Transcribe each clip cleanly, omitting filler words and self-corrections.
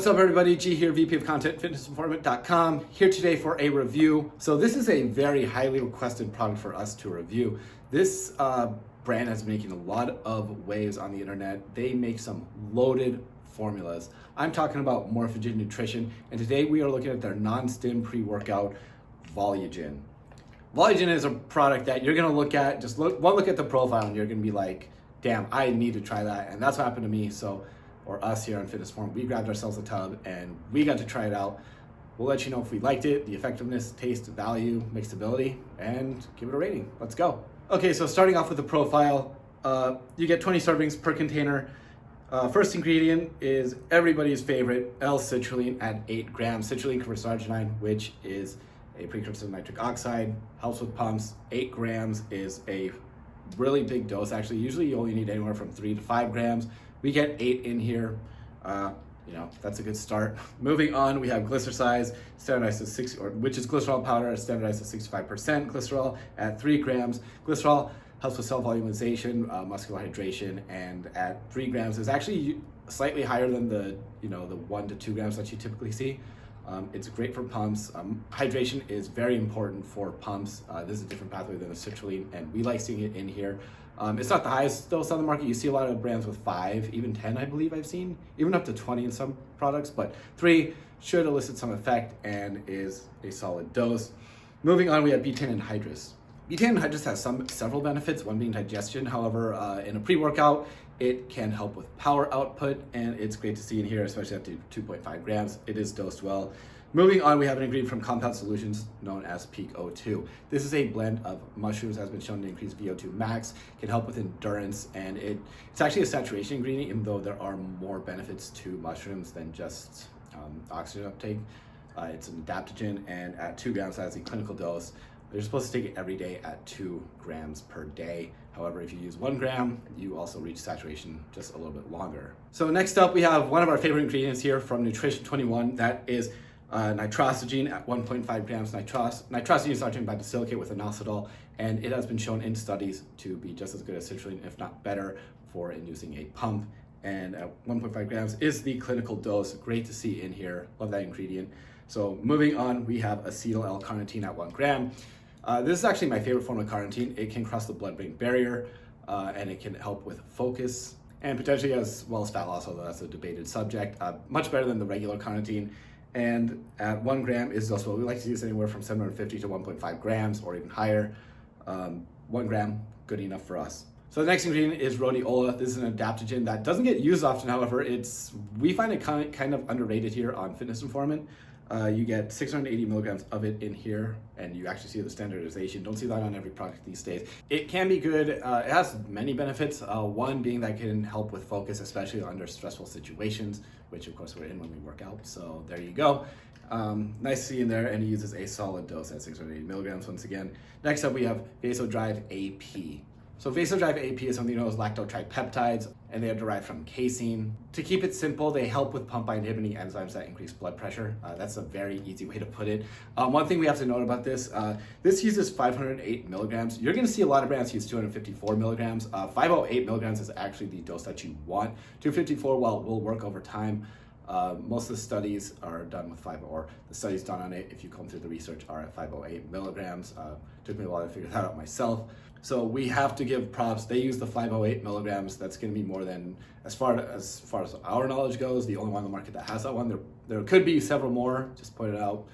What's up everybody, G here, VP of Content, fitnessinformant.com, here today for a review. So this is a very highly requested product for us to review. This brand has been making a lot of waves on the internet. They make some loaded formulas. I'm talking about Morphogen Nutrition, and today we are looking at their non-stim pre-workout Volugen. Volugen is a product that you're gonna look at, one look at the profile and you're gonna be like, damn, I need to try that. And that's what happened to me. Or us here on Fitness Forum, we grabbed ourselves a tub and we got to try it out. We'll let you know if we liked it, the effectiveness, taste, value, mixability, and give it a rating. Let's go. Okay, so starting off with the profile, you get 20 servings per container. First ingredient is everybody's favorite, L-citrulline at 8 grams. Citrulline converts to arginine, which is a precursor to nitric oxide, helps with pumps. 8 grams is a really big dose. Actually, usually you only need anywhere from 3 to 5 grams. We get 8 in here. That's a good start. Moving on, we have glyceride, standardized to 6, which is glycerol powder, standardized to 65% glycerol at 3 grams. Glycerol helps with cell volumization, muscular hydration, and at 3 grams is actually slightly higher than the 1 to 2 grams that you typically see. It's great for pumps. Hydration is very important for pumps. This is a different pathway than the citrulline, and we like seeing it in here. It's not the highest dose on the market. You see a lot of brands with 5, even 10, I believe I've seen, even up to 20 in some products, but 3 should elicit some effect and is a solid dose. Moving on, we have betaine anhydrous. Betaine anhydrous has several benefits, one being digestion. However, in a pre-workout, it can help with power output, and it's great to see in here, especially up to 2.5 grams. It is dosed well. Moving on, we have an ingredient from Compound Solutions known as Peak O2. This is a blend of mushrooms, has been shown to increase VO2 max, can help with endurance, and it's actually a saturation ingredient, even though there are more benefits to mushrooms than just oxygen uptake. It's an adaptogen, and at 2 grams, that is a clinical dose. They're supposed to take it every day at 2 grams per day. However, if you use 1 gram, you also reach saturation just a little bit longer. So next up, we have one of our favorite ingredients here from Nutrition 21. That is nitrosigine at 1.5 grams. Nitrosigine is arginine bisilicate with inositol, and it has been shown in studies to be just as good as citrulline, if not better, for inducing a pump. And at 1.5 grams is the clinical dose. Great to see in here. Love that ingredient. So moving on, we have acetyl L-carnitine at 1 gram. This is actually my favorite form of carnitine. It can cross the blood-brain barrier, and it can help with focus, and potentially as well as fat loss, although that's a debated subject. Much better than the regular carnitine. And at 1 gram is dosable. We like to use anywhere from 750 to 1.5 grams or even higher. 1 gram, good enough for us. So the next ingredient is rhodiola. This is an adaptogen that doesn't get used often. However, we find it kind of underrated here on Fitness Informant. You get 680 milligrams of it in here, and you actually see the standardization. Don't see that on every product these days. It can be good. It has many benefits. One being that it can help with focus, especially under stressful situations, which of course we're in when we work out. So there you go. Nice to see in there, and it uses a solid dose at 680 milligrams once again. Next up, we have Vasodrive AP. So Vasodrive AP is something known as lactotripeptides, and they are derived from casein. To keep it simple, they help with pump inhibiting enzymes that increase blood pressure. That's a very easy way to put it. One thing we have to note about this, this uses 508 milligrams. You're gonna see a lot of brands use 254 milligrams. 508 milligrams is actually the dose that you want. 254, well, will work over time. Most of the studies are done with the studies done on it, if you come through the research, are at 508 milligrams. Took me a while to figure that out myself. So we have to give props. They use the 508 milligrams. That's going to be more than, as far as our knowledge goes, the only one on the market that has that one. There could be several more. Just point it out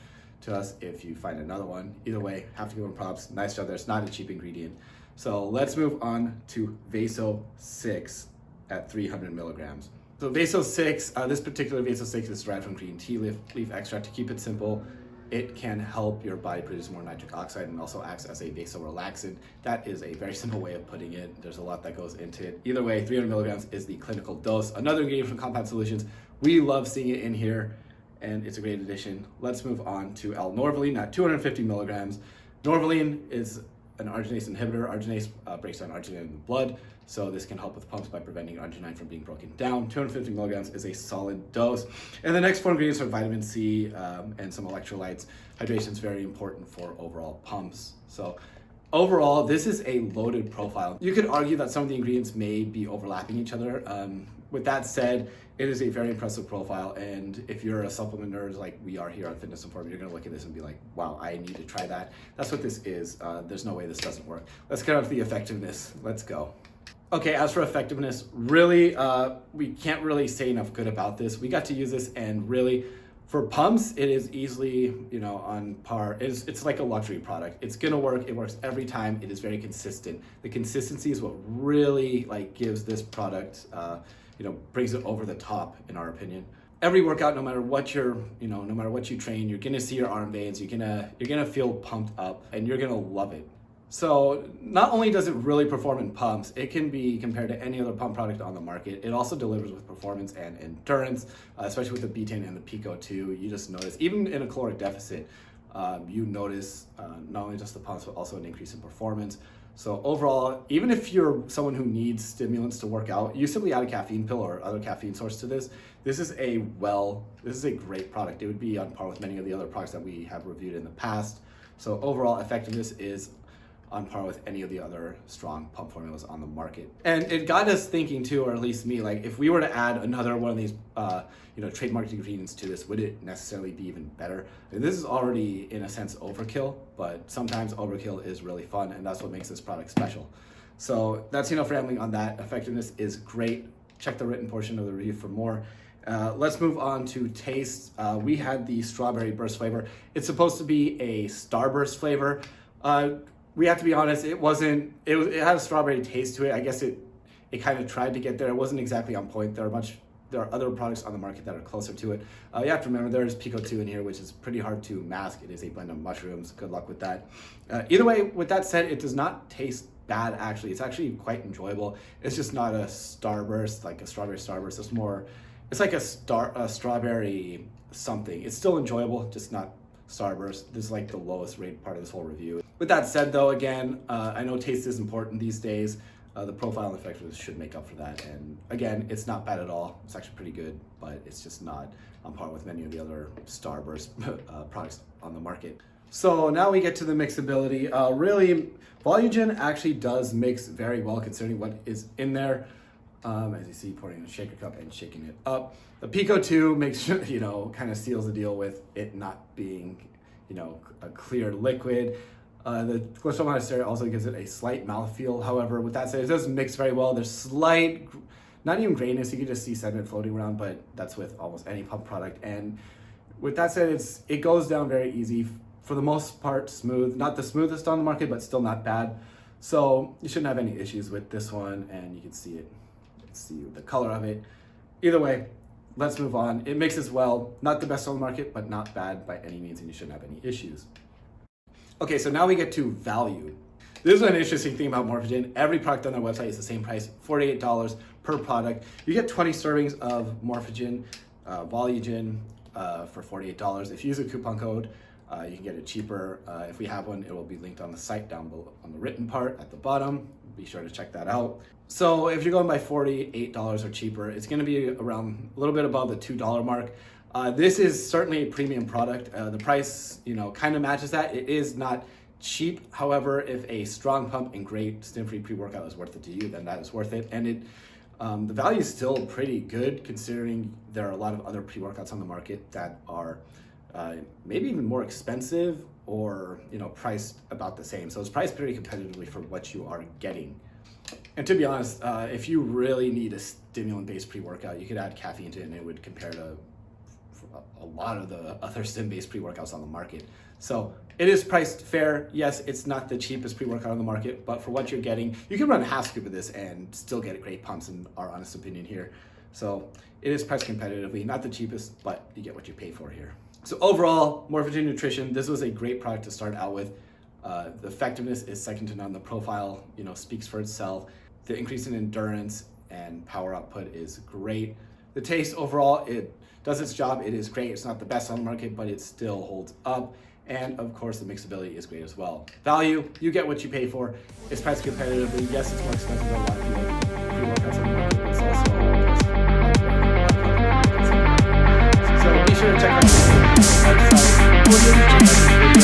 to us if you find another one. Either way, have to give them props. Nice job there. It's not a cheap ingredient. So let's move on to Vaso 6 at 300 milligrams. So Vaso 6, this particular Vaso 6 is derived from green tea leaf extract. To keep it simple, it can help your body produce more nitric oxide and also acts as a vasorelaxant. That is a very simple way of putting it. There's a lot that goes into it. Either way, 300 milligrams is the clinical dose. Another ingredient from Compound Solutions. We love seeing it in here, and it's a great addition. Let's move on to L-norvaline at 250 milligrams. Norvaline is an arginase inhibitor. Arginase breaks down arginine in the blood, so this can help with pumps by preventing arginine from being broken down. 250 milligrams is a solid dose. And the next 4 ingredients are vitamin C and some electrolytes. Hydration is very important for overall pumps. So overall, this is a loaded profile. You could argue that some of the ingredients may be overlapping each other, with that said, it is a very impressive profile, and if you're a supplement nerd like we are here on Fitness Informed, you're gonna look at this and be like, wow, I need to try that. That's what this is. There's no way this doesn't work. Let's get on to the effectiveness. Let's go. Okay, as for effectiveness, really, we can't really say enough good about this. We got to use this, and really, for pumps, it is easily, on par. It's like a luxury product. It's gonna work. It works every time. It is very consistent. The consistency is what really gives this product, brings it over the top, in our opinion. Every workout, no matter what no matter what you train, you're gonna see your arm veins. You're gonna feel pumped up, and you're gonna love it. So not only does it really perform in pumps, it can be compared to any other pump product on the market. It also delivers with performance and endurance, especially with the betaine and the Pico 2. You just notice, even in a caloric deficit, you notice not only just the pumps, but also an increase in performance. So overall, even if you're someone who needs stimulants to work out, you simply add a caffeine pill or other caffeine source to this. This is a great product. It would be on par with many of the other products that we have reviewed in the past. So overall effectiveness is on par with any of the other strong pump formulas on the market. And it got us thinking too, or at least me, if we were to add another one of these trademarked ingredients to this, would it necessarily be even better? And this is already in a sense overkill, but sometimes overkill is really fun, and that's what makes this product special. So that's enough rambling on that. Effectiveness is great. Check the written portion of the review for more. Let's move on to taste. We had the strawberry burst flavor. It's supposed to be a Starburst flavor. We have to be honest, it had a strawberry taste to it. I guess it kind of tried to get there. It wasn't exactly on point. There are other products on the market that are closer to it. You have to remember there's Pico 2 in here, which is pretty hard to mask. It is a blend of mushrooms. Good luck with that. Either way, with that said, it does not taste bad actually. It's actually quite enjoyable. It's just not a Starburst, like a strawberry Starburst. It's like a strawberry something. It's still enjoyable, just not Starburst. This is like the lowest rated part of this whole review. With that said though, again, I know taste is important these days. The profile and effectiveness should make up for that. And again, it's not bad at all. It's actually pretty good, but it's just not on par with many of the other Starburst products on the market. So now we get to the mixability. Really, Volugen actually does mix very well considering what is in there. As you see, pouring in a shaker cup and shaking it up. The Pico 2 makes sure, kind of seals the deal with it not being, a clear liquid. The glycerol monosteria also gives it a slight mouthfeel. However, with that said, it does mix very well. There's slight, not even grayness, you can just see sediment floating around, but that's with almost any pump product. And with that said, it goes down very easy. For the most part, smooth. Not the smoothest on the market, but still not bad. So you shouldn't have any issues with this one, and you can see it. See the color of it. Either way, let's move on. It mixes well, not the best on the market, but not bad by any means, and you shouldn't have any issues. Okay, so now we get to value. This is an interesting thing about Morphogen. Every product on their website is the same price, $48 per product. You get 20 servings of Morphogen, Volugen for $48. If you use a coupon code, you can get it cheaper. If we have one, it will be linked on the site down below on the written part at the bottom. Be sure to check that out. So if you're going by $48 or cheaper, it's going to be around a little bit above the $2 mark. This is certainly a premium product. The price, kind of matches that. It is not cheap. However, if a strong pump and great Stim-Free pre-workout is worth it to you, then that is worth it. And the value is still pretty good considering there are a lot of other pre-workouts on the market that are maybe even more expensive or priced about the same. So it's priced pretty competitively for what you are getting. And to be honest, if you really need a stimulant-based pre-workout, you could add caffeine to it and it would compare to a lot of the other stim-based pre-workouts on the market. So it is priced fair. Yes, it's not the cheapest pre-workout on the market, but for what you're getting, you can run a half scoop of this and still get great pumps in our honest opinion here. So it is priced competitively, not the cheapest, but you get what you pay for here. So overall, Morphogen Nutrition, this was a great product to start out with. The effectiveness is second to none. The profile, speaks for itself. The increase in endurance and power output is great. The taste overall, it does its job. It is great. It's not the best on the market, but it still holds up. And of course, the mixability is great as well. Value, you get what you pay for. It's priced competitively. Yes, it's more expensive than a lot of people pre-workouts on the market, but it's also so be sure to check out the website.